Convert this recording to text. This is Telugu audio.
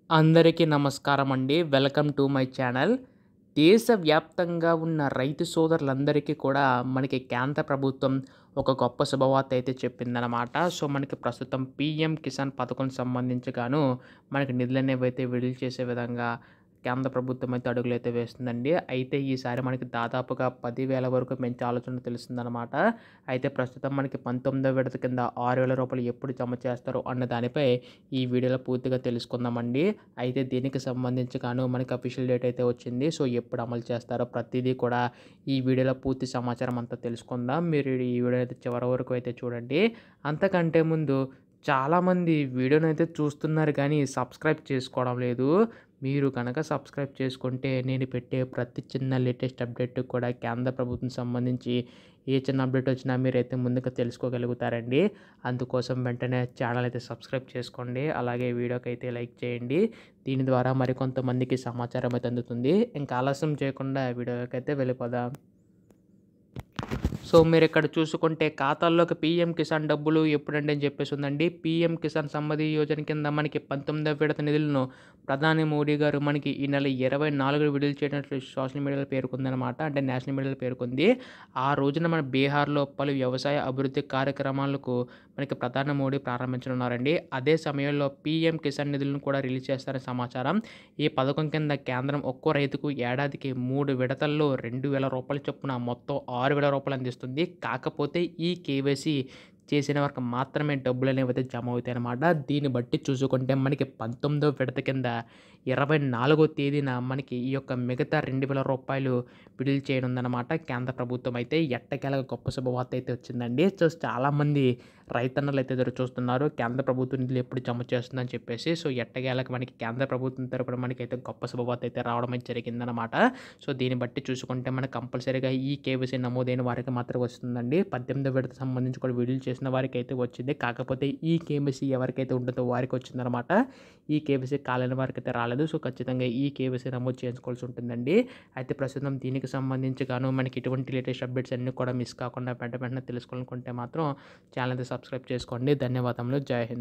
అందరికీ నమస్కారం అండి. Welcome to my channel. దేశవ్యాప్తంగా ఉన్న రైతు సోదరులందరికీ కూడా మనకి కేంద్ర ప్రభుత్వం ఒక గొప్ప శుభవార్త అయితే చెప్పిందనమాట. సో, మనకి ప్రస్తుతం పీఎం కిసాన్ పథకం సంబంధించి గాను మనకి నిధులనేవైతే విడుదల చేసే విధంగా కేంద్ర ప్రభుత్వం అయితే అడుగులైతే వేస్తుందండి. అయితే ఈసారి మనకి దాదాపుగా 10,000 వరకు పెంచే ఆలోచన తెలుస్తుందనమాట. అయితే ప్రస్తుతం మనకి 19వ విడత కింద రూ. 6,000 ఎప్పుడు జమ చేస్తారో అన్న దానిపై ఈ వీడియోలో పూర్తిగా తెలుసుకుందామండి. అయితే దీనికి సంబంధించి గాను మనకి అఫీషియల్ డేట్ అయితే వచ్చింది. సో, ఎప్పుడు అమలు చేస్తారో ప్రతీదీ కూడా ఈ వీడియోలో పూర్తి సమాచారం అంతా తెలుసుకుందాం. మీరు ఈ వీడియో అయితే చివరి వరకు అయితే చూడండి. అంతకంటే ముందు చాలామంది వీడియోనైతే చూస్తున్నారు కానీ సబ్స్క్రైబ్ చేసుకోవడం లేదు. మీరు గనక సబ్స్క్రైబ్ చేసుకుంటే నేను పెట్టే ప్రతి చిన్న లేటెస్ట్ అప్డేట్ కూడా కేంద్ర ప్రభుత్వం సంబంధించి ఏ చిన్న అప్డేట్ వచ్చినా మీరైతే ముందుగా తెలుసుకోగలుగుతారండి. అందుకోసం వెంటనే ఛానల్ అయితే సబ్స్క్రైబ్ చేసుకోండి. అలాగే వీడియోకి అయితే లైక్ చేయండి. దీని ద్వారా మరికొంతమందికి సమాచారం అయితే అందుతుంది. ఇంకా ఆలస్యం చేయకుండా వీడియోకి అయితే వెళ్ళిపోదాం. సో, మీరిక్కడ చూసుకుంటే ఖాతాల్లోకి పీఎం కిసాన్ డబ్బులు ఎప్పుడండి అని చెప్పేసి ఉందండి. పీఎం కిసాన్ సమ్మతి యోజన కింద మనకి 19వ విడత నిధులను ప్రధాని మోడీ గారు మనకి ఈ నెల 24 విడుదల చేయనట్లు సోషల్ మీడియాలో పేర్కొందనమాట. అంటే నేషనల్ మీడియాలో పేర్కొంది. ఆ రోజున మన బీహార్‌లో పలు వ్యవసాయ అభివృద్ధి కార్యక్రమాలకు మనకి ప్రధాని మోడీ ప్రారంభించనున్నారండి. అదే సమయంలో పీఎం కిసాన్ నిధులను కూడా రిలీజ్ చేస్తారని సమాచారం. ఈ పథకం కింద కేంద్రం ఒక్కో రైతుకు ఏడాదికి 3 విడతల్లో రూ. 2,000 చొప్పున మొత్తం రూ. 6,000 అందిస్తుంది. కాకపోతే ఈ కేవైసీ చేసిన వారికి మాత్రమే డబ్బులనేవైతే జమ అవుతాయన్నమాట. దీన్ని బట్టి చూసుకుంటే మనకి 19వ విడత కింద 24వ తేదీన మనకి ఈ యొక్క మిగతా రూ. 2,000 విడుదల చేయనుందనమాట కేంద్ర ప్రభుత్వం అయితే. ఎట్టకేలకు గొప్ప శుభవార్త అయితే వచ్చిందండి. సో, చాలామంది రైతన్నలు అయితే ఎదురు చూస్తున్నారు కేంద్ర ప్రభుత్వం నిధులు ఎప్పుడు జమ చేస్తుందని చెప్పేసి. సో, ఎట్టకేలకు మనకి కేంద్ర ప్రభుత్వం తరపున మనకైతే గొప్ప శుభవార్త అయితే రావడం అయితే జరిగిందనమాట. సో, దీన్ని బట్టి చూసుకుంటే మనకు కంపల్సరీగా ఈ కేవైసీ నమోదైన వారికి మాత్రం వస్తుందండి. 18వ విడత సంబంధించి కూడా విడుదల చేసిన వారికైతే వచ్చింది. కాకపోతే ఈ కేవైసీ ఎవరికైతే ఉంటుందో వారికి వచ్చిందనమాట. ఈ కేవైసీ కాలేని వారికైతే రాలేదు. సో, ఖచ్చితంగా ఈ కేవైసీ నమోదు చేసుకోవాల్సి ఉంటుందండి. అయితే ప్రస్తుతం దీనికి సంబంధించి గాను మనకి ఇటువంటి లేటెస్ట్ అప్డేట్స్ అన్నీ కూడా మిస్ కాకుండా వెంటనే తెలుసుకోవాలనుకుంటే మాత్రం ఛానల్ అయితే సబ్స్క్రైబ్ చేసుకోండి. ధన్యవాదములు. జై హింద్.